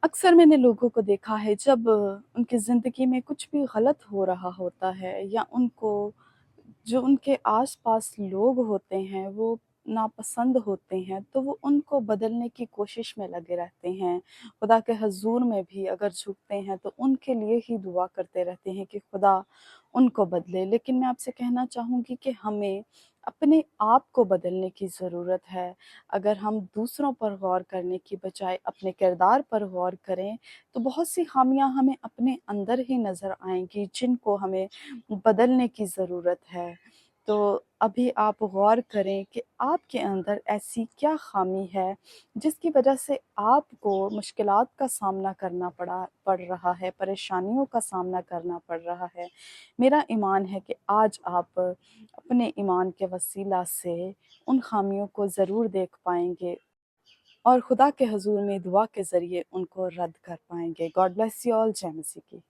अक्सर मैंने लोगों को देखा है जब उनकी ज़िंदगी में कुछ भी गलत हो रहा होता है या उनको जो उनके आस-पास लोग होते हैं वो नापसंद होते हैं, तो वो उनको बदलने की कोशिश में लगे रहते हैं। खुदा के हज़ूर में भी अगर झुकते हैं तो उनके लिए ही दुआ करते रहते हैं कि खुदा उनको बदले। लेकिन मैं आपसे कहना चाहूँगी कि हमें अपने आप को बदलने की ज़रूरत है। अगर हम दूसरों पर गौर करने की बजाय अपने किरदार पर गौर करें, तो बहुत सी ख़ामियाँ हमें अपने अंदर ही नज़र आएँगी जिनको हमें बदलने की ज़रूरत है। तो अभी आप गौर करें कि आपके अंदर ऐसी क्या ख़ामी है जिसकी वजह से आपको मुश्किलात का सामना करना पड़ रहा है, परेशानियों का सामना करना पड़ रहा है। मेरा ईमान है कि आज आप अपने ईमान के वसीला से उन ख़ामियों को ज़रूर देख पाएँगे और खुदा के हज़ूर में दुआ के ज़रिए उनको रद्द कर पाएँगे। God bless you all. जय मसीह की।